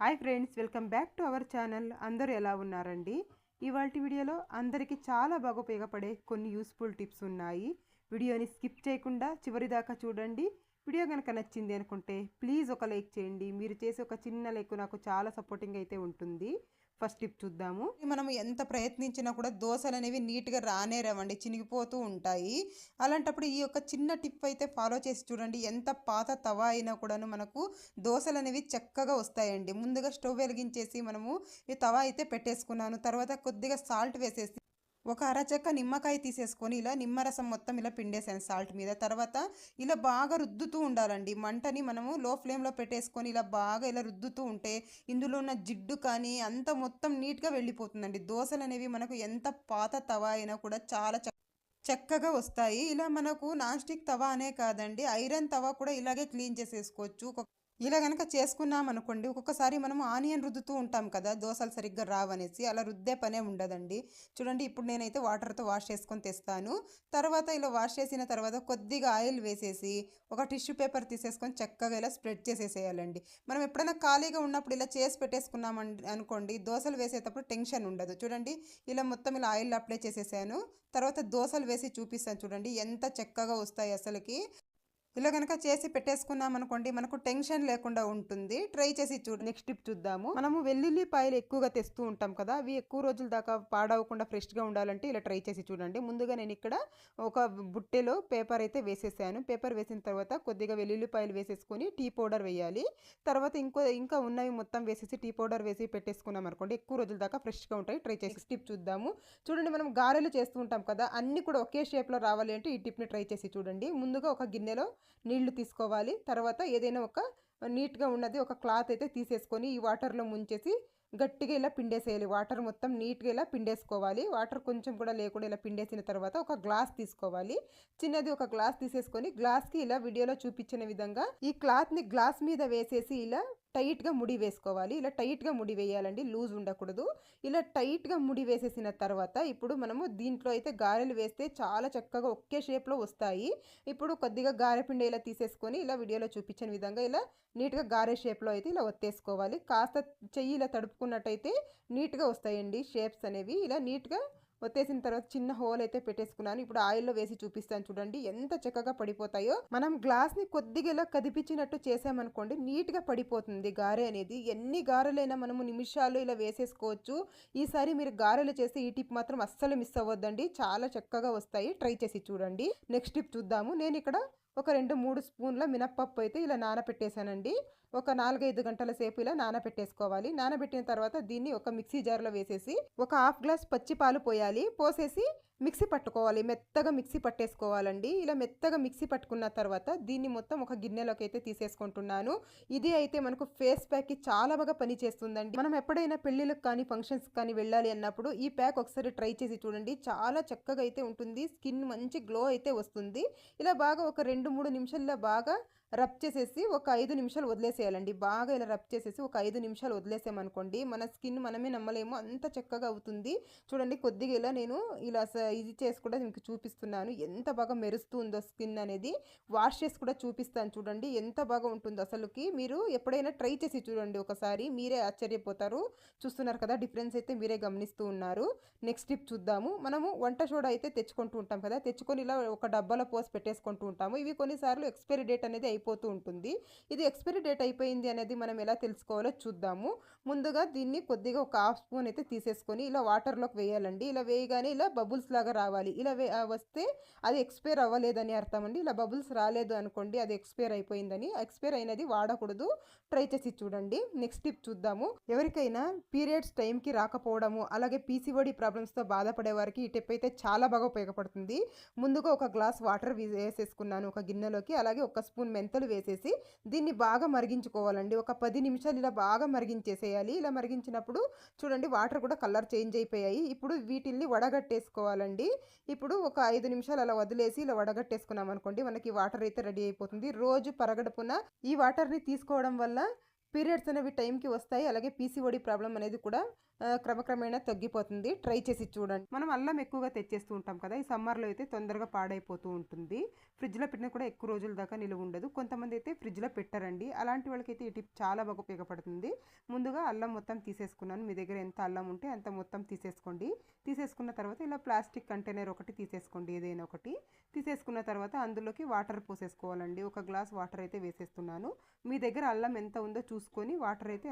Hi friends, welcome back to our channel. అందరూ ఎలా ఉన్నారండి? ఇవాల్టి వీడియోలో అందరికీ చాలా బాగా ఉపయోగపడే కొన్ని యూస్ఫుల్ టిప్స్ ఉన్నాయి. వీడియోని స్కిప్ చేయకుండా చివరి దాకా చూడండి. వీడియో కనుక నచ్చింది అనుకుంటే ప్లీజ్ ఒక లైక్ చేయండి. మీరు చేసే ఒక చిన్న లైక్ నాకు చాలా సపోర్టింగ్ అయితే ఉంటుంది. ఫస్ట్ టిప్ చూద్దాము. మనం ఎంత ప్రయత్నించినా కూడా దోశలు అనేవి నీట్గా రానే రావండి, చినిగిపోతూ ఉంటాయి. అలాంటప్పుడు ఈ యొక్క చిన్న టిప్ అయితే ఫాలో చేసి చూడండి. ఎంత పాత తవా అయినా కూడాను మనకు దోశలు అనేవి చక్కగా వస్తాయండి. ముందుగా స్టవ్ వెలిగించేసి మనము ఈ తవా అయితే పెట్టేసుకున్నాను. తర్వాత కొద్దిగా సాల్ట్ వేసేసి ఒక అరచెక్క నిమ్మకాయ తీసేసుకొని ఇలా నిమ్మరసం మొత్తం ఇలా పిండేసాను సాల్ట్ మీద. తర్వాత ఇలా బాగా రుద్దుతూ ఉండాలండి. మంటని మనము లో ఫ్లేమ్లో పెట్టేసుకొని ఇలా బాగా ఇలా రుద్దుతూ ఉంటే ఇందులో ఉన్న జిడ్డు కానీ అంత మొత్తం నీట్గా వెళ్ళిపోతుందండి. దోశలు అనేవి మనకు ఎంత పాత తవా అయినా కూడా చాలా చక్కగా వస్తాయి. ఇలా మనకు నాన్ స్టిక్ తవా అనే కాదండి, ఐరన్ తవా కూడా ఇలాగే క్లీన్ చేసేసుకోవచ్చు. ఇలా కనుక చేసుకున్నాం అనుకోండి, ఒక్కొక్కసారి మనము ఆనియన్ రుద్దుతూ ఉంటాం కదా దోశలు సరిగ్గా రావనేసి, అలా రుద్దే పనే ఉండదండి. చూడండి, ఇప్పుడు నేనైతే వాటర్తో వాష్ చేసుకొని తెస్తాను. తర్వాత ఇలా వాష్ చేసిన తర్వాత కొద్దిగా ఆయిల్ వేసేసి ఒక టిష్యూ పేపర్ తీసేసుకొని చక్కగా ఇలా స్ప్రెడ్ చేసేసేయాలండి. మనం ఎప్పుడైనా ఖాళీగా ఉన్నప్పుడు ఇలా చేసి పెట్టేసుకున్నాం అనుకోండి, దోశలు వేసేటప్పుడు టెన్షన్ ఉండదు. చూడండి, ఇలా మొత్తం ఇలా ఆయిల్ అప్లై చేసేసాను. తర్వాత దోశలు వేసి చూపిస్తాను చూడండి, ఎంత చక్కగా వస్తాయి అసలుకి. ఇలా కనుక చేసి పెట్టేసుకున్నాం అనుకోండి, మనకు టెన్షన్ లేకుండా ఉంటుంది. ట్రై చేసి నెక్స్ట్ టిప్ చూద్దాము. మనము వెల్లుల్లిపాయలు ఎక్కువగా తెస్తూ ఉంటాం కదా, అవి ఎక్కువ రోజుల దాకా పాడవకుండా ఫ్రెష్గా ఉండాలంటే ఇలా ట్రై చేసి చూడండి. ముందుగా నేను ఇక్కడ ఒక బుట్టెలో పేపర్ అయితే వేసేసాను. పేపర్ వేసిన తర్వాత కొద్దిగా వెల్లుల్లిపాయలు వేసేసుకొని టీ పౌడర్ వేయాలి. తర్వాత ఇంకా ఉన్నవి మొత్తం వేసేసి టీ పౌడర్ వేసి పెట్టేసుకున్నాం అనుకోండి, ఎక్కువ రోజుల దాకా ఫ్రెష్గా ఉంటాయి. ట్రై చేసి టిప్ చూద్దాము. చూడండి, మనం గారెలు చేస్తూ ఉంటాం కదా, అన్ని కూడా ఒకే షేప్లో రావాలి అంటే ఈ టిప్ని ట్రై చేసి చూడండి. ముందుగా ఒక గిన్నెలో నీళ్లు తీసుకోవాలి. తర్వాత ఏదైనా ఒక నీట్గా ఉన్నది ఒక క్లాత్ అయితే తీసేసుకొని ఈ వాటర్లో ముంచేసి గట్టిగా ఇలా పిండేసేయాలి. వాటర్ మొత్తం నీట్గా ఇలా పిండేసుకోవాలి. వాటర్ కొంచెం కూడా లేకుండా ఇలా పిండేసిన తర్వాత ఒక గ్లాస్ తీసుకోవాలి. చిన్నది ఒక గ్లాస్ తీసేసుకొని గ్లాస్కి ఇలా వీడియోలో చూపించిన విధంగా ఈ క్లాత్ని గ్లాస్ మీద వేసేసి ఇలా టైట్గా ముడి వేసుకోవాలి. ఇలా టైట్గా ముడి వేయాలండి, లూజ్ ఉండకూడదు. ఇలా టైట్గా ముడి వేసేసిన తర్వాత ఇప్పుడు మనము దీంట్లో అయితే గారెలు వేస్తే చాలా చక్కగా ఒకే షేప్లో వస్తాయి. ఇప్పుడు కొద్దిగా గారెపిండి ఇలా తీసేసుకొని ఇలా వీడియోలో చూపించిన విధంగా ఇలా నీట్గా గారె షేప్లో అయితే ఇలా ఒత్తేసుకోవాలి. కాస్త చెయ్యి ఇలా తడుపుకున్నట్టయితే నీట్గా వస్తాయండి షేప్స్ అనేవి. ఇలా నీట్గా ఒత్తేసిన తర్వాత చిన్న హోల్ అయితే పెట్టేసుకున్నాను. ఇప్పుడు ఆయిల్లో వేసి చూపిస్తాను చూడండి, ఎంత చక్కగా పడిపోతాయో. మనం గ్లాస్ని కొద్దిగా ఇలా కదిపించినట్టు చేసామనుకోండి, నీట్గా పడిపోతుంది గారె అనేది. ఎన్ని గారెలైనా మనము నిమిషాలు ఇలా వేసేసుకోవచ్చు. ఈసారి మీరు గారెలు చేస్తే ఈ టిప్ మాత్రం అస్సలు మిస్ అవ్వద్దండి, చాలా చక్కగా వస్తాయి. ట్రై చేసి చూడండి. నెక్స్ట్ టిప్ చూద్దాము. నేను ఇక్కడ ఒక 2-3 స్పూన్ల మినప్పప్పు అయితే ఇలా నానపెట్టేశానండి. ఒక 4-5 గంటల సేపు ఇలా నానబెట్టేసుకోవాలి. నానబెట్టిన తర్వాత దీన్ని ఒక మిక్సీ జార్లో వేసేసి ఒక హాఫ్ గ్లాస్ పచ్చి పాలు పోసేసి మిక్సీ పట్టుకోవాలి. మెత్తగా మిక్సీ పట్టేసుకోవాలండి. ఇలా మెత్తగా మిక్సీ పట్టుకున్న తర్వాత దీన్ని మొత్తం ఒక గిన్నెలోకి అయితే తీసేసుకుంటున్నాను. ఇది అయితే మనకు ఫేస్ ప్యాక్కి చాలా బాగా పనిచేస్తుందండి. మనం ఎప్పుడైనా పెళ్ళిళ్ళకి కానీ ఫంక్షన్స్ కానీ వెళ్ళాలి అన్నప్పుడు ఈ ప్యాక్ ఒకసారి ట్రై చేసి చూడండి, చాలా చక్కగా అయితే ఉంటుంది. స్కిన్ మంచి గ్లో అయితే వస్తుంది. ఇలా బాగా ఒక 2-3 నిమిషాల్లో బాగా రబ్ చేసేసి ఒక 5 నిమిషాలు వదిలేసేయాలండి. బాగా ఇలా రబ్ చేసేసి ఒక 5 నిమిషాలు వదిలేసామనుకోండి, మన స్కిన్ మనమే నమ్మలేము, అంత చక్కగా అవుతుంది. చూడండి, కొద్దిగా ఇలా నేను ఇలా ఇది చేసి కూడా మీకు చూపిస్తున్నాను, ఎంత బాగా మెరుస్తూ ఉందో స్కిన్ అనేది. వాష్ చేసి కూడా చూపిస్తాను చూడండి, ఎంత బాగా ఉంటుందో అసలుకి. మీరు ఎప్పుడైనా ట్రై చేసి చూడండి ఒకసారి, మీరే ఆశ్చర్యపోతారు. చూస్తున్నారు కదా, డిఫరెన్స్ అయితే మీరే గమనిస్తూ ఉన్నారు. నెక్స్ట్ టిప్ చూద్దాము. మనము వంట సోడా అయితే తెచ్చుకుంటూ ఉంటాం కదా, తెచ్చుకొని ఇలా ఒక డబ్బాలో పోసి పెట్టేసుకుంటూ ఉంటాము. ఇవి కొన్నిసార్లు ఎక్స్పైరీ డేట్ అనేది అయిపోతూ ఉంటుంది. ఇది ఎక్స్పైరీ డేట్ అయిపోయింది అనేది మనం ఎలా తెలుసుకోవాలో చూద్దాము. ముందుగా దీన్ని కొద్దిగా ఒక హాఫ్ స్పూన్ అయితే తీసేసుకొని ఇలా వాటర్లోకి వేయాలండి. ఇలా వేయగానే ఇలా బబుల్స్ లాగా రావాలి. ఇలా వస్తే అది ఎక్స్పైర్ అవ్వలేదని అర్థం అండి. ఇలా బబుల్స్ రాలేదు అనుకోండి, అది ఎక్స్పైర్ అయిపోయిందని. ఎక్స్పైర్ అయినది వాడకూడదు. ట్రై చేసి చూడండి. నెక్స్ట్ టిప్ చూద్దాము. ఎవరికైనా పీరియడ్స్ టైంకి రాకపోవడము, అలాగే పీసీఓడి ప్రాబ్లమ్స్తో బాధపడే వారికి ఈ టిప్ అయితే చాలా బాగా ఉపయోగపడుతుంది. ముందుగా ఒక గ్లాస్ వాటర్ వేసేసుకున్నాను ఒక గిన్నెలోకి. అలాగే ఒక స్పూన్ మెంతులు వేసేసి దీన్ని బాగా మరిగించుకోవాలండి. ఒక 10 నిమిషాలు ఇలా బాగా మరిగించేసేయాలి. ఇలా మరిగించినప్పుడు చూడండి, వాటర్ కూడా కలర్ చేంజ్ అయిపోయాయి. ఇప్పుడు వీటిల్ని వడగట్టేసుకోవాలండి. ఇప్పుడు ఒక 5 నిమిషాలు అలా వదిలేసి ఇలా వడగట్టేసుకున్నాం అనుకోండి, మనకి వాటర్ అయితే రెడీ అయిపోతుంది. రోజు పరగడుపున ఈ వాటర్ని తీసుకోవడం వల్ల పీరియడ్స్ అనేవి టైంకి వస్తాయి. అలాగే పీసీఓడి ప్రాబ్లం అనేది కూడా క్రమక్రమేణా తగ్గిపోతుంది. ట్రై చేసి చూడండి. మనం అల్లం ఎక్కువగా తెచ్చేస్తూ ఉంటాం కదా! ఈ సమ్మర్‌లో అయితే తొందరగా పాడైపోతూ ఉంటుంది. ఫ్రిడ్జ్‌లో పెట్టినా కూడా ఎక్కువ రోజుల దాకా నిలువ ఉండదు. కొంతమంది అయితే ఫ్రిడ్జ్‌లో పెట్టరండి. అలాంటి వాళ్ళకైతే ఈ టిప్ చాలా బాగా ఉపయోగపడుతుంది. ముందుగా అల్లం మొత్తం తీసేసుకున్నాను. మీ దగ్గర ఎంత అల్లం ఉంటే అంత మొత్తం తీసేసుకోండి. తీసేసుకున్న తర్వాత ఇలా ప్లాస్టిక్ కంటైనర్ ఒకటి తీసేసుకోండి, ఏదైనా ఒకటి. తీసేసుకున్న తర్వాత అందులోకి వాటర్ పోసేసుకోవాలండి. ఒక గ్లాస్ వాటర్ అయితే వేసేస్తున్నాను. మీ దగ్గర అల్లం ఎంత ఉందో చూసుకొని వాటర్ అయితే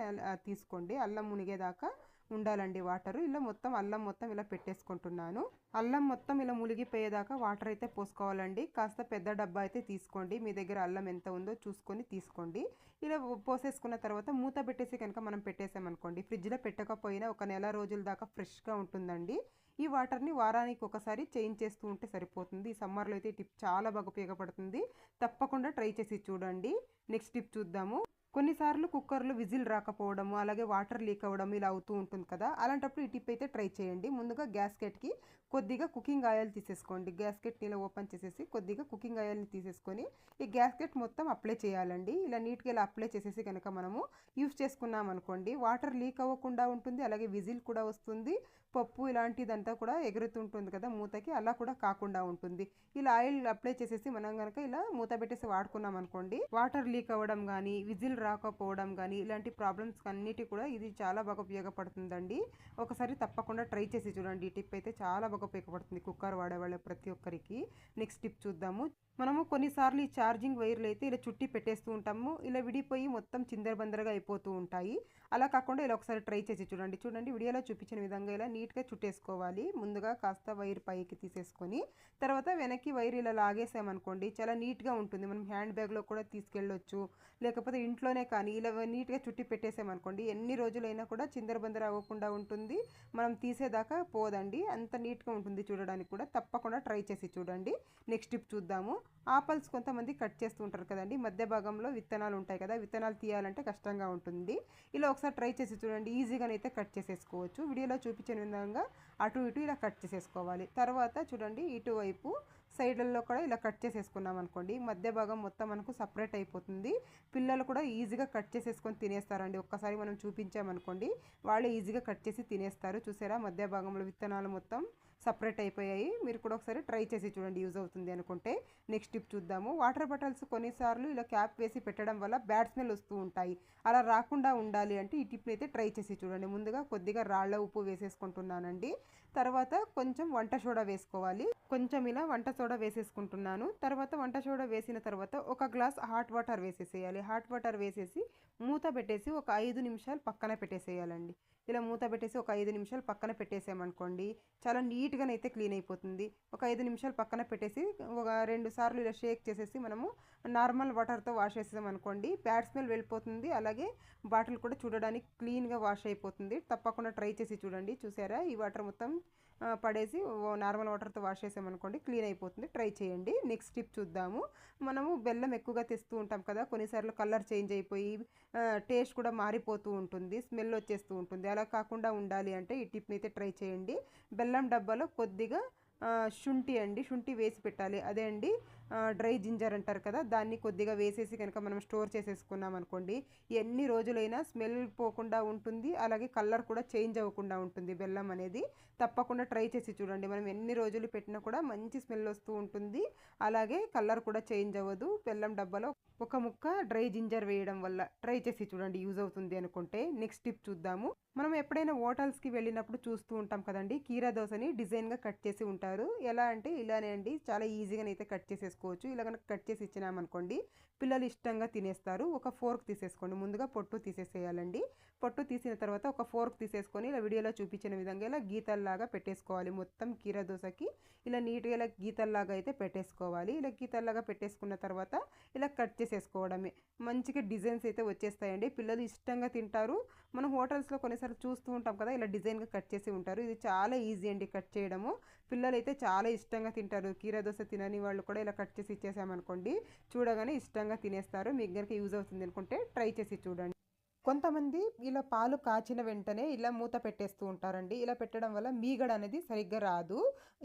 తీసుకోండి. అల్లం మునిగేదాకా ఉండాలండి వాటర్. ఇలా మొత్తం అల్లం మొత్తం ఇలా పెట్టేసుకుంటున్నాను. అల్లం మొత్తం ఇలా మునిగిపోయేదాకా వాటర్ అయితే పోసుకోవాలండి. కాస్త పెద్ద డబ్బా అయితే తీసుకోండి. మీ దగ్గర అల్లం ఎంత ఉందో చూసుకొని తీసుకోండి. ఇలా పోసేసుకున్న తర్వాత మూత పెట్టేసి కనుక మనం పెట్టేసామనుకోండి, ఫ్రిడ్జ్లో పెట్టకపోయినా ఒక నెల రోజుల దాకా ఫ్రెష్గా ఉంటుందండి. ఈ వాటర్ని వారానికి ఒకసారి చేంజ్ చేస్తూ ఉంటే సరిపోతుంది. ఈ సమ్మర్లో అయితే ఈ టిప్ చాలా బాగా ఉపయోగపడుతుంది. తప్పకుండా ట్రై చేసి చూడండి. నెక్స్ట్ టిప్ చూద్దాము. కొన్నిసార్లు కుక్కర్లో విజిల్ రాకపోవడము, అలాగే వాటర్ లీక్ అవ్వడం ఇలా అవుతూ ఉంటుంది కదా! అలాంటప్పుడు ఈ టిప్ అయితే ట్రై చేయండి. ముందుగా గ్యాస్కెట్‌కి కొద్దిగా కుకింగ్ ఆయిల్ తీసేసుకోండి. గ్యాస్కెట్‌ని ఇలా ఓపెన్ చేసేసి కొద్దిగా కుకింగ్ ఆయిల్‌ని తీసేసుకొని ఈ గ్యాస్కెట్ మొత్తం అప్లై చేయాలండి. ఇలా నీట్‌గా ఇలా అప్లై చేసేసి కనుక మనము యూజ్ చేసుకున్నాం అనుకోండి, వాటర్ లీక్ అవ్వకుండా ఉంటుంది. అలాగే విజిల్ కూడా వస్తుంది. పప్పు ఇలాంటిదంతా కూడా ఎగురుతుంటుంది కదా మూతకి, అలా కూడా కాకుండా ఉంటుంది. ఇలా ఆయిల్ అప్లై చేసేసి మనం కనుక ఇలా మూత పెట్టేసి వాడుకున్నాం అనుకోండి, వాటర్ లీక్ అవ్వడం కానీ, విజిల్ రాకపోవడం కానీ ఇలాంటి ప్రాబ్లమ్స్ అన్నిటి కూడా ఇది చాలా బాగా ఉపయోగపడుతుందండి. ఒకసారి తప్పకుండా ట్రై చేసి చూడండి. ఈ టిప్ అయితే చాలా బాగా ఉపయోగపడుతుంది కుక్కర్ వాడేవాళ్ళ ప్రతి ఒక్కరికి. నెక్స్ట్ టిప్ చూద్దాము. మనము కొన్నిసార్లు ఈ ఛార్జింగ్ వైర్లు అయితే ఇలా చుట్టి పెట్టేస్తూ ఉంటాము. ఇలా విడిపోయి మొత్తం చిందరబందరగా అయిపోతూ ఉంటాయి. అలా కాకుండా ఇలా ఒకసారి ట్రై చేసి చూడండి. చూడండి వీడియోలో చూపించిన విధంగా ఇలా నీట్‌గా చుట్టేసుకోవాలి. ముందుగా కాస్త వైర్ పైకి తీసేసుకొని, తర్వాత వెనక్కి వైర్ ఇలా లాగేసామనుకోండి చాలా నీట్‌గా ఉంటుంది. మనం హ్యాండ్ బ్యాగ్‌లో కూడా తీసుకెళ్ళొచ్చు. లేకపోతే ఇంట్లోనే కానీ ఇలా నీట్‌గా చుట్టి పెట్టేసామనుకోండి, ఎన్ని రోజులైనా కూడా చిందరబందర అవ్వకుండా ఉంటుంది. మనం తీసేదాకా పోదండి. అంత నీట్‌గా ఉంటుంది చూడడానికి కూడా. తప్పకుండా ట్రై చేసి చూడండి. నెక్స్ట్ టిప్ చూద్దాము. ఆపల్స్ కొంతమంది కట్ చేస్తూ ఉంటారు కదండి. మధ్య భాగంలో విత్తనాలు ఉంటాయి కదా! విత్తనాలు తీయాలంటే కష్టంగా ఉంటుంది. ఇలా ఒకసారి ట్రై చేసి చూడండి. ఈజీగానైతే కట్ చేసేసుకోవచ్చు. వీడియోలో చూపించిన విధంగా అటు ఇటు ఇలా కట్ చేసేసుకోవాలి. తర్వాత చూడండి ఇటువైపు సైడ్లలో కూడా ఇలా కట్ చేసేసుకున్నాం అనుకోండి, మధ్య భాగం మొత్తం మనకు సపరేట్ అయిపోతుంది. పిల్లలు కూడా ఈజీగా కట్ చేసేసుకొని తినేస్తారండి. ఒక్కసారి మనం చూపించామనుకోండి, వాళ్ళు ఈజీగా కట్ చేసి తినేస్తారు. చూసారా మధ్య భాగంలో విత్తనాలు మొత్తం సపరేట్ అయిపోయాయి. మీరు కూడా ఒకసారి ట్రై చేసి చూడండి, యూజ్ అవుతుంది అనుకుంటే. నెక్స్ట్ టిప్ చూద్దాము. వాటర్ బాటిల్స్ కొన్నిసార్లు ఇలా క్యాప్ వేసి పెట్టడం వల్ల బ్యాడ్ స్మెల్ వస్తూ ఉంటాయి. అలా రాకుండా ఉండాలి అంటే ఈ టిప్ని అయితే ట్రై చేసి చూడండి. ముందుగా కొద్దిగా రాళ్ళ ఉప్పు వేసేసుకుంటున్నానండి. తర్వాత కొంచెం వంట సోడా వేసుకోవాలి. కొంచెం ఇలా వంట సోడా వేసేసుకుంటున్నాను. తర్వాత వంట సోడా వేసిన తర్వాత ఒక గ్లాస్ హాట్ వాటర్ వేసేసేయాలి. హాట్ వాటర్ వేసేసి మూత పెట్టేసి ఒక 5 నిమిషాలు పక్కన పెట్టేసేయాలండి. ఇలా మూత పెట్టేసి ఒక 5 నిమిషాలు పక్కన పెట్టేసామనుకోండి, చాలా నీట్‌గానైతే క్లీన్ అయిపోతుంది. ఒక 5 నిమిషాలు పక్కన పెట్టేసి ఒక 2 సార్లు ఇలా షేక్ చేసేసి మనము నార్మల్ వాటర్తో వాష్ చేసేసామనుకోండి, బ్యాడ్ స్మెల్ వెళ్ళిపోతుంది. అలాగే బాటిల్ కూడా చూడడానికి క్లీన్‌గా వాష్ అయిపోతుంది. తప్పకుండా ట్రై చేసి చూడండి. చూసారా ఈ వాటర్ మొత్తం పడేసి నార్మల్ వాటర్తో వాష్ చేసామనుకోండి క్లీన్ అయిపోతుంది. ట్రై చేయండి. నెక్స్ట్ టిప్ చూద్దాము. మనము బెల్లం ఎక్కువగా తెస్తూ ఉంటాం కదా! కొన్నిసార్లు కలర్ చేంజ్ అయిపోయి టేస్ట్ కూడా మారిపోతూ ఉంటుంది. స్మెల్ వచ్చేస్తూ ఉంటుంది. అలా కాకుండా ఉండాలి అంటే ఈ టిప్ని అయితే ట్రై చేయండి. బెల్లం డబ్బాలో కొద్దిగా శుంఠి అండి, శుంఠి వేసి పెట్టాలి. అదే అండి డ్రై జింజర్ అంటారు కదా! దాన్ని కొద్దిగా వేసేసి కనుక మనం స్టోర్ చేసేసుకున్నాం అనుకోండి, ఎన్ని రోజులైనా స్మెల్ పోకుండా ఉంటుంది. అలాగే కలర్ కూడా చేంజ్ అవ్వకుండా ఉంటుంది బెల్లం అనేది. తప్పకుండా ట్రై చేసి చూడండి. మనం ఎన్ని రోజులు పెట్టినా కూడా మంచి స్మెల్ వస్తూ ఉంటుంది. అలాగే కలర్ కూడా చేంజ్ అవ్వదు. బెల్లం డబ్బాలో ఒక ముక్క డ్రై జింజర్ వేయడం వల్ల. ట్రై చేసి చూడండి, యూజ్ అవుతుంది అనుకుంటే. నెక్స్ట్ టిప్ చూద్దాము. మనం ఎప్పుడైనా హోటల్స్కి వెళ్ళినప్పుడు చూస్తూ ఉంటాం కదండి, కీరా దోసని డిజైన్గా కట్ చేసి ఉంటారు. ఎలా అంటే ఇలానే అండి, చాలా ఈజీగానైతే కట్ చేసేసుకోవచ్చు. ఇలా కనుక కట్ చేసి ఇచ్చినామనుకోండి, పిల్లలు ఇష్టంగా తినేస్తారు. ఒక ఫోర్క్ తీసేసుకోండి. ముందుగా పొట్టు తీసేసేయాలండి. పొట్టు తీసిన తర్వాత ఒక ఫోర్క్ తీసేసుకొని ఇలా వీడియోలో చూపించిన విధంగా ఇలా గీతల్లాగా పెట్టేసుకోవాలి. మొత్తం కీరా దోసకి ఇలా నీట్గా ఇలా గీతల్లాగా అయితే పెట్టేసుకోవాలి. ఇలా గీతల్లాగా పెట్టేసుకున్న తర్వాత ఇలా కట్ చేసేసుకోవడమే. మంచిగా డిజైన్స్ అయితే వచ్చేస్తాయండి. పిల్లలు ఇష్టంగా తింటారు. మనం హోటల్స్లో కొన్నిసార్లు చూస్తూ ఉంటాం కదా, ఇలా డిజైన్గా కట్ చేసి ఉంటారు. ఇది చాలా ఈజీ అండి కట్ చేయడము. పిల్లలు అయితే చాలా ఇష్టంగా తింటారు. కీరా దోస తినని వాళ్ళు కూడా ఇలా కట్ చేసి ఇచ్చేసామనుకోండి, చూడగానే ఇష్టంగా తినేస్తారు. మీకు కనుక యూజ్ అవుతుంది అనుకుంటే ట్రై చేసి చూడండి. కొంతమంది ఇలా పాలు కాచిన వెంటనే ఇలా మూత పెట్టేస్తూ ఉంటారండి. ఇలా పెట్టడం వల్ల మీగడ అనేది సరిగ్గా రాదు.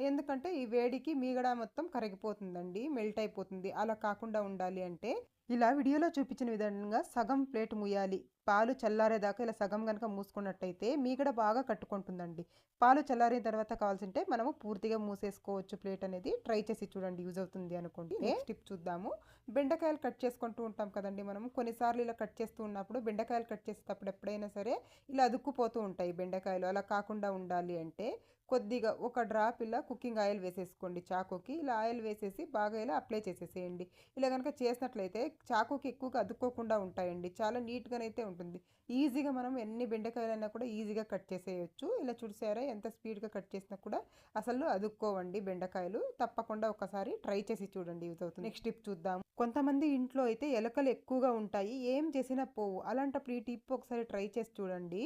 ఎందుకంటే ఈ వేడికి మీగడ మొత్తం కరిగిపోతుందండి, మెల్ట్ అయిపోతుంది. అలా కాకుండా ఉండాలి అంటే ఇలా వీడియోలో చూపించిన విధంగా సగం ప్లేట్ ముయ్యాలి. పాలు చల్లారేదాకా ఇలా సగం కనుక మూసుకున్నట్టయితే మీగడ బాగా కట్టుకుంటుందండి. పాలు చల్లారిన తర్వాత కావాల్సింటే మనము పూర్తిగా మూసేసుకోవచ్చు ప్లేట్ అనేది. ట్రై చేసి చూడండి, యూజ్ అవుతుంది అనుకోండి. నెక్స్ట్ టిప్ చూద్దాము. బెండకాయలు కట్ చేసుకుంటూ ఉంటాం కదండి మనము. కొన్నిసార్లు ఇలా కట్ చేస్తూ ఉన్నప్పుడు బెండకాయలు కట్ చేసేటప్పుడు ఎప్పుడైనా సరే ఇలా అదుక్కుపోతూ ఉంటాయి బెండకాయలు. అలా కాకుండా ఉండాలి అంటే కొద్దిగా ఒక డ్రాప్ ఇలా కుకింగ్ ఆయిల్ వేసేసుకోండి చాకుకి. ఇలా ఆయిల్ వేసేసి బాగా ఇలా అప్లై చేసేసేయండి. ఇలా కనుక చేసినట్లయితే చాకుకి ఎక్కువగా అతుక్కోకుండా ఉంటాయండి. చాలా నీట్గానైతే ఉంటుంది. ఈజీగా మనం ఎన్ని బెండకాయలైనా కూడా ఈజీగా కట్ చేసేయచ్చు. ఇలా చూసారా ఎంత స్పీడ్గా కట్ చేసినా కూడా అసలు అదుక్కోవండి బెండకాయలు. తప్పకుండా ఒకసారి ట్రై చేసి చూడండి, యూజ్ అవుతుంది. నెక్స్ట్ టిప్ చూద్దాం. కొంతమంది ఇంట్లో అయితే ఎలకలు ఎక్కువగా ఉంటాయి, ఏం చేసినా పోవు. అలాంటప్పుడు ఈ టిప్ ఒకసారి ట్రై చేసి చూడండి.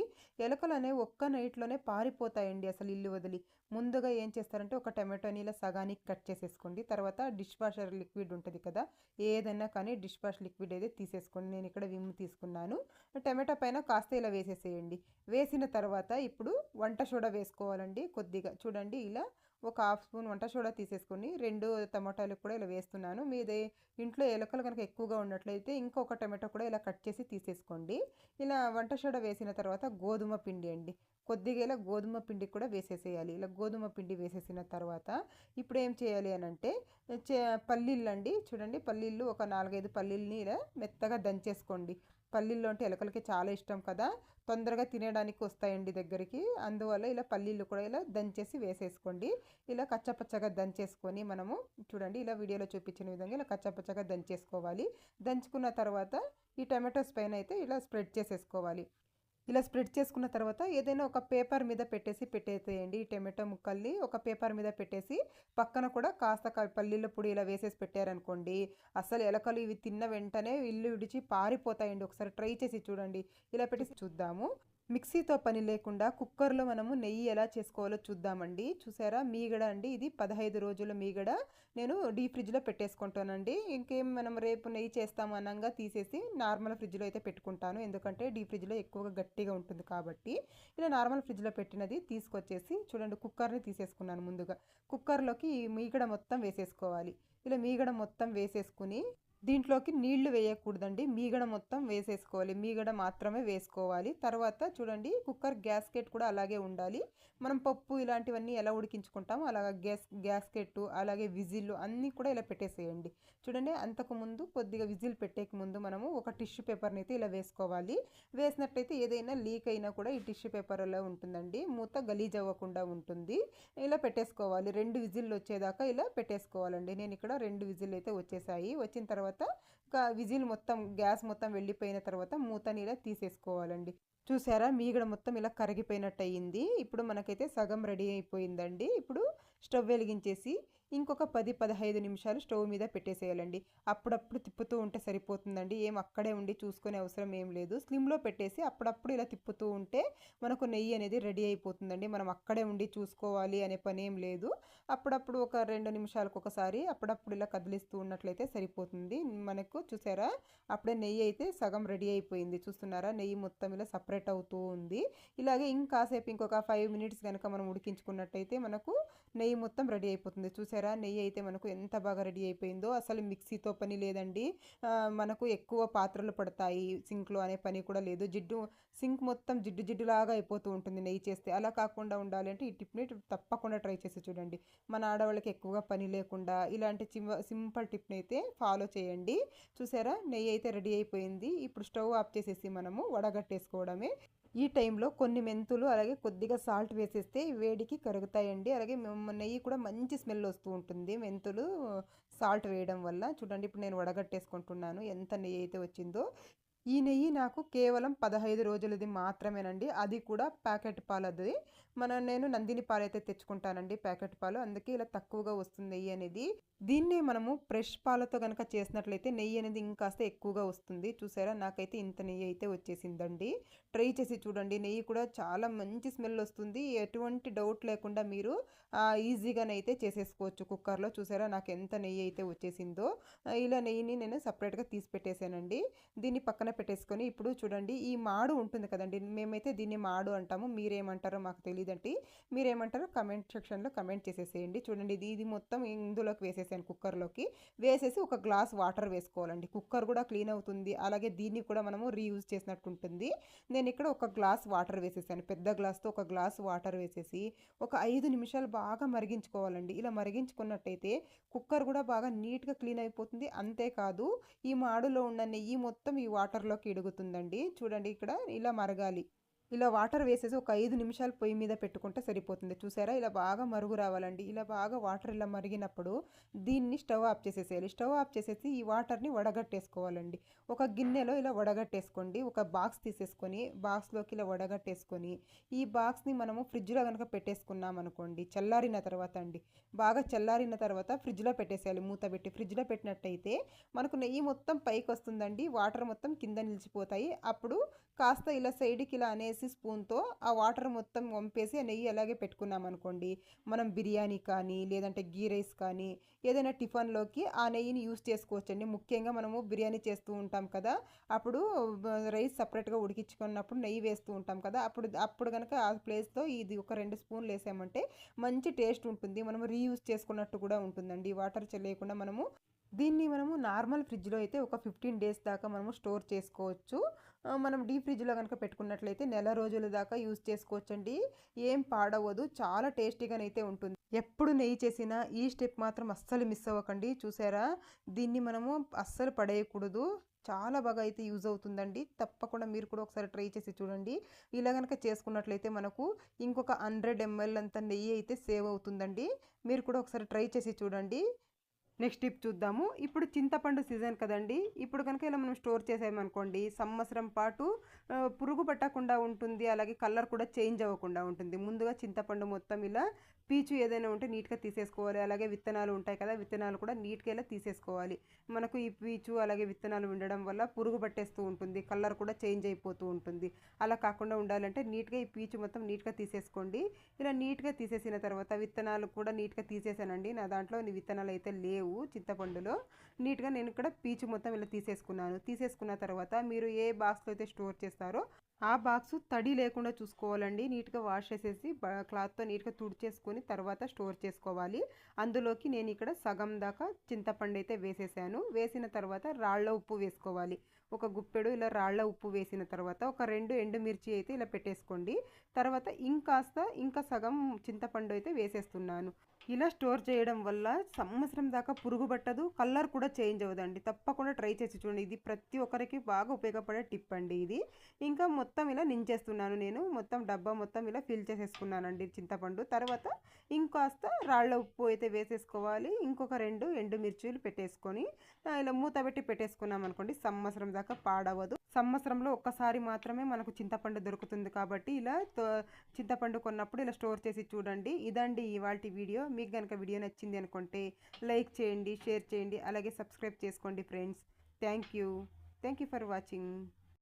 ఎలకలు అనేవి ఒక్క నైట్లోనే పారిపోతాయండి అసలు ఇల్లు వదిలి. ముందుగా ఏం చేస్తారంటే ఒక టమాటోని ఇలా సగానికి కట్ చేసేసుకోండి. తర్వాత డిష్ వాషర్ లిక్విడ్ ఉంటుంది కదా, ఏదైనా కానీ డిష్ వాష్ లిక్విడ్ అయితే తీసేసుకోండి. నేను ఇక్కడ విమ్ తీసుకున్నాను. టమాటో పైన కాస్త ఇలా వేసేసేయండి. వేసిన తర్వాత ఇప్పుడు వంట సోడా వేసుకోవాలండి కొద్దిగా. చూడండి ఇలా ఒక హాఫ్ స్పూన్ వంట సోడా తీసేసుకొని 2 టమాటాలు కూడా ఇలా వేస్తున్నాను. మీదే ఇంట్లో ఎలకలు కనుక ఎక్కువగా ఉన్నట్లయితే ఇంకొక టమాటో కూడా ఇలా కట్ చేసి తీసేసుకోండి. ఇలా వంట సోడా వేసిన తర్వాత గోధుమ పిండి అండి, కొద్దిగా ఇలా గోధుమ పిండి కూడా వేసేసేయాలి. ఇలా గోధుమ పిండి వేసేసిన తర్వాత ఇప్పుడు ఏం చేయాలి అని అంటే పల్లీలు అండి, చూడండి పల్లీలు ఒక 4-5 పల్లీలని ఇలా మెత్తగా దంచేసుకోండి. పల్లీలు అంటే ఎలకలకి చాలా ఇష్టం కదా, తొందరగా తినేయడానికి వస్తాయండి దగ్గరికి. అందువల్ల ఇలా పల్లీలు కూడా ఇలా దంచేసి వేసేసుకోండి. ఇలా కచ్చపచ్చగా దంచేసుకొని మనము చూడండి ఇలా వీడియోలో చూపించిన విధంగా ఇలా కచ్చపచ్చగా దంచేసుకోవాలి. దంచుకున్న తర్వాత ఈ టమాటోస్ పైన అయితే ఇలా స్ప్రెడ్ చేసేసుకోవాలి. ఇలా స్ప్రెడ్ చేసుకున్న తర్వాత ఏదైనా ఒక పేపర్ మీద పెట్టేసేయండి. ఈ టమాటో ముక్కల్ని ఒక పేపర్ మీద పెట్టేసి పక్కన కూడా కాస్త పల్లీల పొడి ఇలా వేసేసి పెట్టారనుకోండి, అసలు ఎలకలు ఇవి తిన్న వెంటనే ఇల్లు విడిచి పారిపోతాయండి. ఒకసారి ట్రై చేసి చూడండి. ఇలా పెట్టేసి చూద్దాము. మిక్సీతో పని లేకుండా కుక్కర్లో మనము నెయ్యి ఎలా చేసుకోవాలో చూద్దామండి. చూసారా మీగడ అండి, ఇది 15 రోజుల మీగడ నేను డీప్ ఫ్రిడ్జ్లో పెట్టేసుకుంటానండి. ఇంకేం మనం రేపు నెయ్యి చేస్తాము అనంగా తీసేసి నార్మల్ ఫ్రిడ్జ్లో అయితే పెట్టుకుంటాను. ఎందుకంటే డీప్ ఫ్రిడ్జ్లో ఎక్కువగా గట్టిగా ఉంటుంది కాబట్టి. ఇలా నార్మల్ ఫ్రిడ్జ్లో పెట్టినది తీసుకొచ్చేసి చూడండి కుక్కర్ని తీసేసుకున్నాను. ముందుగా కుక్కర్లోకి ఈ మీగడ మొత్తం వేసేసుకోవాలి. ఇలా మీగడ మొత్తం వేసేసుకుని దీంట్లోకి నీళ్లు వేయకూడదండి, మీగడ మొత్తం వేసేసుకోవాలి. మీగడ మాత్రమే వేసుకోవాలి. తర్వాత చూడండి కుక్కర్ గ్యాస్కెట్ కూడా అలాగే ఉండాలి. మనం పప్పు ఇలాంటివన్నీ ఎలా ఉడికించుకుంటామో అలాగా గ్యాస్కెట్ అలాగే విజిల్ అన్నీ కూడా ఇలా పెట్టేసేయండి. చూడండి అంతకుముందు కొద్దిగా విజిల్ పెట్టేక ముందు మనము ఒక టిష్యూ పేపర్ని అయితే ఇలా వేసుకోవాలి. వేసినట్టయితే ఏదైనా లీక్ అయినా కూడా ఈ టిష్యూ పేపర్లో ఉంటుందండి, మూత గలీజ్ అవ్వకుండా ఉంటుంది. ఇలా పెట్టేసుకోవాలి. 2 విజిల్లు వచ్చేదాకా ఇలా పెట్టేసుకోవాలండి. నేను ఇక్కడ 2 విజిల్ అయితే వచ్చేసాయి. వచ్చిన తర్వాత విజిల్ మొత్తం గ్యాస్ మొత్తం వెళ్ళిపోయిన తర్వాత మూతని ఇలా తీసేసుకోవాలండి. చూసారా మీగడ మొత్తం ఇలా కరిగిపోయినట్టు అయ్యింది. ఇప్పుడు మనకైతే సగం రెడీ అయిపోయిందండి. ఇప్పుడు స్టవ్ వెలిగించేసి ఇంకొక 10-15 నిమిషాలు స్టవ్ మీద పెట్టేసేయాలండి. అప్పుడప్పుడు తిప్పుతూ ఉంటే సరిపోతుందండి, ఏం అక్కడే ఉండి చూసుకునే అవసరం ఏం లేదు. స్లిమ్లో పెట్టేసి అప్పుడప్పుడు ఇలా తిప్పుతూ ఉంటే మనకు నెయ్యి అనేది రెడీ అయిపోతుందండి. మనం అక్కడే ఉండి చూసుకోవాలి అనే పని ఏం లేదు. అప్పుడప్పుడు ఒక 2 నిమిషాలకు ఒకసారి అప్పుడప్పుడు ఇలా కదిలిస్తూ ఉన్నట్లయితే సరిపోతుంది మనకు. చూసారా అప్పుడే నెయ్యి అయితే సగం రెడీ అయిపోయింది. చూస్తున్నారా నెయ్యి మొత్తం ఇలా సపరేట్ అవుతూ ఉంది. ఇలాగే ఇంకాసేపు ఇంకొక 5 మినిట్స్ కనుక మనం ఉడికించుకున్నట్టయితే మనకు నెయ్యి మొత్తం రెడీ అయిపోతుంది. చూసారా నెయ్యి అయితే మనకు ఎంత బాగా రెడీ అయిపోయిందో. అసలు మిక్సీతో పని లేదండి, మనకు ఎక్కువ పాత్రలు పడతాయి సింక్లో అనే పని కూడా లేదు. సింక్ మొత్తం జిడ్డులాగా అయిపోతూ ఉంటుంది నెయ్యి చేస్తే. అలా కాకుండా ఉండాలి అంటే ఈ టిప్ని తప్పకుండా ట్రై చేసి చూడండి. మన ఆడవాళ్ళకి ఎక్కువగా పని లేకుండా ఇలాంటి సింపుల్ టిప్ని అయితే ఫాలో చేయండి. చూసారా నెయ్యి అయితే రెడీ అయిపోయింది. ఇప్పుడు స్టవ్ ఆఫ్ చేసేసి మనము వడగట్టేసుకోవడమే. ఈ టైంలో కొన్ని మెంతులు అలాగే కొద్దిగా సాల్ట్ వేసేస్తే వేడికి కరుగుతాయండి. అలాగే నెయ్యి కూడా మంచి స్మెల్ వస్తూ ఉంటుంది మెంతులు సాల్ట్ వేయడం వల్ల. చూడండి ఇప్పుడు నేను వడగట్టేసుకుంటున్నాను ఎంత నెయ్యి అయితే వచ్చిందో. ఈ నెయ్యి నాకు కేవలం 15 రోజులది మాత్రమేనండి, అది కూడా ప్యాకెట్ పాలది. నేను నందిని పాలు అయితే తెచ్చుకుంటానండి ప్యాకెట్ పాలు, అందుకే ఇలా తక్కువగా వస్తుంది నెయ్యి అనేది. దీన్నే మనము ఫ్రెష్ పాలతో కనుక చేసినట్లయితే నెయ్యి అనేది ఇంకాస్త ఎక్కువగా వస్తుంది. చూసారా నాకైతే ఇంత నెయ్యి అయితే వచ్చేసిందండి. ట్రై చేసి చూడండి, నెయ్యి కూడా చాలా మంచి స్మెల్ వస్తుంది. ఎటువంటి డౌట్ లేకుండా మీరు ఈజీగానైతే చేసేసుకోవచ్చు కుక్కర్లో. చూసారా నాకు ఎంత నెయ్యి అయితే వచ్చేసిందో. ఇలా నెయ్యిని నేను సపరేట్గా తీసి పెట్టేశానండి. దీన్ని పక్కన పెట్టేసుకొని ఇప్పుడు చూడండి ఈ మాడు ఉంటుంది కదండి, మేమైతే దీన్ని మాడు అంటాము, మీరేమంటారో మాకు తెలియదండి. మీరేమంటారో కమెంట్ సెక్షన్లో కమెంట్ చేసేసేయండి. చూడండి ఇది మొత్తం ఇందులోకి వేసేసాను, కుక్కర్లోకి వేసేసి ఒక గ్లాస్ వాటర్ వేసుకోవాలండి. కుక్కర్ కూడా క్లీన్ అవుతుంది, అలాగే దీన్ని కూడా మనము రీయూజ్ చేసినట్టు ఉంటుంది. నేను ఇక్కడ ఒక గ్లాస్ వాటర్ వేసేసాను, పెద్ద గ్లాస్తో ఒక గ్లాస్ వాటర్ వేసేసి ఒక 5 నిమిషాలు బాగా మరిగించుకోవాలండి. ఇలా మరిగించుకున్నట్టయితే కుక్కర్ కూడా బాగా నీట్గా క్లీన్ అయిపోతుంది. అంతేకాదు ఈ మాడులో ఉన్న నెయ్యి మొత్తం ఈ వాటర్లోకి ఇడుగుతుందండి. చూడండి ఇక్కడ ఇలా మరగాలి. ఇలా వాటర్ వేసేసి ఒక 5 నిమిషాలు పొయ్యి మీద పెట్టుకుంటే సరిపోతుంది. చూసారా ఇలా బాగా మరుగు రావాలండి. ఇలా బాగా వాటర్ ఇలా మరిగినప్పుడు దీన్ని స్టవ్ ఆఫ్ చేసేసేయాలి. స్టవ్ ఆఫ్ చేసేసి ఈ వాటర్ని వడగట్టేసుకోవాలండి. ఒక గిన్నెలో ఇలా వడగట్టేసుకోండి. ఒక బాక్స్ తీసేసుకొని బాక్స్లోకి ఇలా వడగట్టేసుకొని ఈ బాక్స్ని మనము ఫ్రిడ్జ్లో కనుక పెట్టేసుకున్నాం అనుకోండి, చల్లారిన తర్వాత అండి, బాగా చల్లారిన తర్వాత ఫ్రిడ్జ్లో పెట్టేసేయాలి. మూత పెట్టి ఫ్రిడ్జ్లో పెట్టినట్టయితే మనకు నెయ్యి మొత్తం పైకి వస్తుందండి, వాటర్ మొత్తం కింద నిలిచిపోతాయి. అప్పుడు కాస్త ఇలా సైడ్కి ఇలా అనేసి స్పూన్తో ఆ వాటర్ మొత్తం వంపేసి ఆ నెయ్యి అలాగే పెట్టుకున్నాం అనుకోండి, మనం బిర్యానీ కానీ లేదంటే గీ రైస్ కానీ ఏదైనా టిఫిన్లోకి ఆ నెయ్యిని యూస్ చేసుకోవచ్చండి. ముఖ్యంగా మనము బిర్యానీ చేస్తూ ఉంటాం కదా, అప్పుడు రైస్ సపరేట్గా ఉడికించుకున్నప్పుడు నెయ్యి వేస్తూ ఉంటాం కదా, అప్పుడు కనుక ఆ ప్లేస్లో ఇది ఒక 2 స్పూన్లు వేసామంటే మంచి టేస్ట్ ఉంటుంది. మనం రీయూజ్ చేసుకున్నట్టు కూడా ఉంటుందండి. వాటర్ లేకుండా దీన్ని మనము నార్మల్ ఫ్రిడ్జ్లో అయితే ఒక 15 డేస్ దాకా మనము స్టోర్ చేసుకోవచ్చు. మనం డీప్ ఫ్రిడ్జ్లో కనుక పెట్టుకున్నట్లయితే నెల రోజుల దాకా యూజ్ చేసుకోవచ్చండి. ఏం పాడవదు, చాలా టేస్టీగానైతే ఉంటుంది. ఎప్పుడు నెయ్యి చేసినా ఈ స్టెప్ మాత్రం అస్సలు మిస్ అవ్వకండి. చూసారా దీన్ని మనము అస్సలు పడేయకూడదు, చాలా బాగా అయితే యూజ్ అవుతుందండి. తప్పకుండా మీరు కూడా ఒకసారి ట్రై చేసి చూడండి. ఇలా కనుక చేసుకున్నట్లయితే మనకు ఇంకొక 100 ml అంత నెయ్యి అయితే సేవ్ అవుతుందండి. మీరు కూడా ఒకసారి ట్రై చేసి చూడండి. నెక్స్ట్ టిప్ చూద్దాము. ఇప్పుడు చింతపండు సీజన్ కదండి, ఇప్పుడు కనుక ఇలా మనం స్టోర్ చేసామనుకోండి సంవత్సరం పాటు పురుగు పట్టకుండా ఉంటుంది, అలాగే కలర్ కూడా చేంజ్ అవ్వకుండా ఉంటుంది. ముందుగా చింతపండు మొత్తం ఇలా పీచు ఏదైనా ఉంటే నీట్గా తీసేసుకోవాలి. అలాగే విత్తనాలు ఉంటాయి కదా, విత్తనాలు కూడా నీట్గా ఇలా తీసేసుకోవాలి. మనకు ఈ పీచు అలాగే విత్తనాలు ఉండడం వల్ల పురుగు పట్టేస్తూ ఉంటుంది, కలర్ కూడా చేంజ్ అయిపోతూ ఉంటుంది. అలా కాకుండా ఉండాలంటే నీట్గా ఈ పీచు మొత్తం నీట్గా తీసేసుకోండి. ఇలా నీట్గా తీసేసిన తర్వాత విత్తనాలు కూడా నీట్గా తీసేసానండి. నా దాంట్లో విత్తనాలు అయితే లేవు చింతపండులో. నీట్గా నేను ఇక్కడ పీచు మొత్తం ఇలా తీసేసుకున్నాను. తీసేసుకున్న తర్వాత మీరు ఏ బాక్స్లో అయితే స్టోర్ చేస్తారో ఆ బాక్స్ తడి లేకుండా చూసుకోవాలండి. నీట్గా వాష్ చేసేసి క్లాత్తో నీట్గా తుడిచేసుకొని తర్వాత స్టోర్ చేసుకోవాలి. అందులోకి నేను ఇక్కడ సగం దాకా చింతపండు అయితే వేసేసాను. వేసిన తర్వాత రాళ్ళ ఉప్పు వేసుకోవాలి. ఒక గుప్పెడు ఇలా రాళ్ళ ఉప్పు వేసిన తర్వాత ఒక 2 ఎండుమిర్చి అయితే ఇలా పెట్టేసుకోండి. తర్వాత ఇంకా సగం చింతపండు అయితే వేసేస్తున్నాను. ఇలా స్టోర్ చేయడం వల్ల సంవత్సరం దాకా పురుగు పట్టదు, కలర్ కూడా చేంజ్ అవ్వదండి. తప్పకుండా ట్రై చేసి చూడండి. ఇది ప్రతి ఒక్కరికి బాగా ఉపయోగపడే టిప్ అండి ఇది. ఇంకా మొత్తం ఇలా నించేస్తున్నాను, నేను మొత్తం డబ్బా మొత్తం ఇలా ఫిల్ చేసేసుకున్నానండి చింతపండు. తర్వాత ఇంకాస్త రాళ్ళ ఉప్పు అయితే వేసేసుకోవాలి. ఇంకొక 2 ఎండుమిర్చీలు పెట్టేసుకొని ఇలా మూత పెట్టి పెట్టేసుకున్నాం అనుకోండి సంవత్సరం దాకా పాడవదు. సంవత్సరంలో ఒక్కసారి మాత్రమే మనకు చింతపండు దొరుకుతుంది కాబట్టి ఇలా చింతపండు కొన్నప్పుడు ఇలా స్టోర్ చేసి చూడండి. ఇదండి ఇవాల్టి వీడియో. మీకు కనుక వీడియో నచ్చింది అనుకుంటే లైక్ చేయండి, షేర్ చేయండి, అలాగే సబ్స్క్రైబ్ చేసుకోండి friends. Thank you for watching.